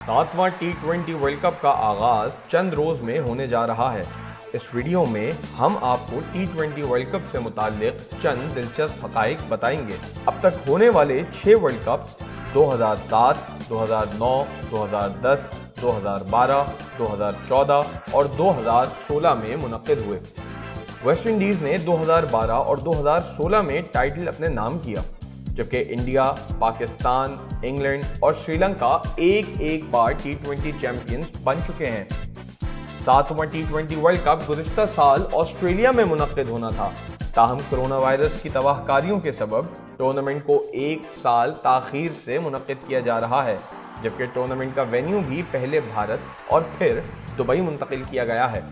सातवां T20 world cup का आगाज चंद रोज में होने जा रहा है। इस वीडियो में हम आपको T20 वर्ल्ड कप से मुताल्लिक चंद दिलचस्प हक़ाइक़ बताएंगे। अब तक होने वाले 6 वर्ल्ड कप्स 2007, 2009, 2010, 2012, 2014 और 2016 में मुनक़िद हुए। वेस्ट इंडीज़ ने 2012 और 2016 में टाइटल अपने नाम किया, जबकि इंडिया, पाकिस्तान, इंग्लैंड और श्रीलंका एक बार T20 चैंपियंस बन चुके हैं। सातवां T20 वर्ल्ड कप गुज़िश्ता साल ऑस्ट्रेलिया में मुनक़िद होना था, ताहम कोरोना वायरस की तबाहकारियों के सबब टूर्नामेंट को एक साल ताख़ीर से मुनक़िद किया जा रहा है, जबकि टूर्नामेंट का वेन्यू भी पहले भारत और फिर दुबई मुंतकिल किया गया है।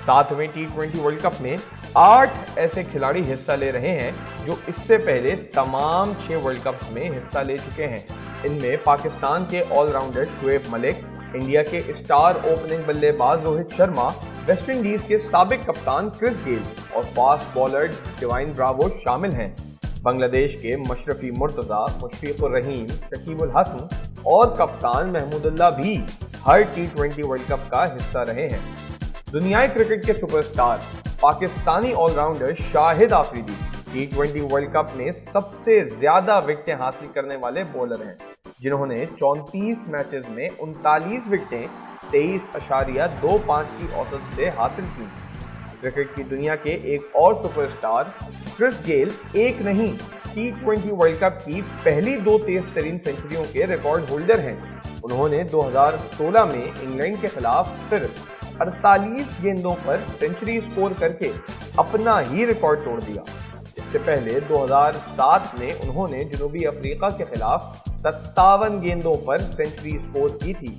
सातवें T20 वर्ल्ड कप में 8 ऐसे खिलाड़ी हिस्सा ले रहे हैं जो इससे पहले तमाम 6 वर्ल्ड कप्स में हिस्सा ले चुके हैं। इनमें पाकिस्तान के ऑलराउंडर शुएब मलिक, इंडिया के स्टार ओपनिंग बल्लेबाज रोहित शर्मा, वेस्ट इंडीज के साबिक कप्तान क्रिस गेल और फास्ट बॉलर डिवाइन ब्रावो शामिल हैं। बांग्लादेश के मशरफी मुर्तज़ा, मुशफिकुर रहीम, शकीबुल हसन और कप्तान महमूदुल्लाह भी हर T20 वर्ल्ड कप का हिस्सा रहे हैं। दुनियाई क्रिकेट के superstar Pakistani allrounder Shahid Afridi T20 world cup में सबसे ज्यादा विकेटें हासिल करने वाले बॉलर हैं, जिन्होंने 34 मैचेस में 39 विकेटें 23.25 की औसत से हासिल की। क्रिकेट की दुनिया के एक और सुपरस्टार क्रिस गेल एक नहीं T20 वर्ल्ड कप की पहली 2 तेज तरीन सेंचुरियों के रिकॉर्ड होल्डर हैं। उन्होंने 2016 में इंग्लैंड के खिलाफ सिर्फ 48 गेंदों पर सेंचुरी स्कोर करके अपना ही रिकॉर्ड तोड़ दिया। इससे पहले 2007 में उन्होंने जनूबी अफ्रीका के खिलाफ 57 गेंदों पर सेंचुरी स्कोर की थी।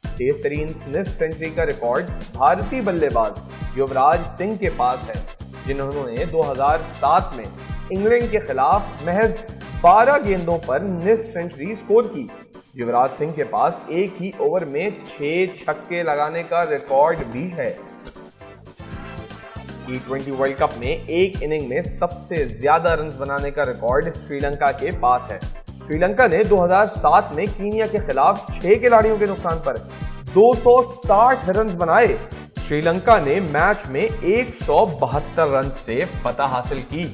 तेज तरीन निस्फ सेंचुरी का रिकॉर्ड भारतीय बल्लेबाज युवराज सिंह के पास है, जिन्होंने 2007 में इंग्लैंड के खिलाफ महज 12 गेंदों पर निस्फ सेंचुरी स्कोर की। युवराज सिंह के पास एक ही ओवर में 6 छक्के लगाने का रिकॉर्ड भी है। T20 वर्ल्ड कप में एक इनिंग में सबसे ज्यादा रन बनाने का रिकॉर्ड श्रीलंका के पास है। श्रीलंका ने 2007 में कीनिया के खिलाफ 6 खिलाड़ियों के नुकसान पर 260 रन बनाए। श्रीलंका ने मैच में 172 रन से फतह हासिल की।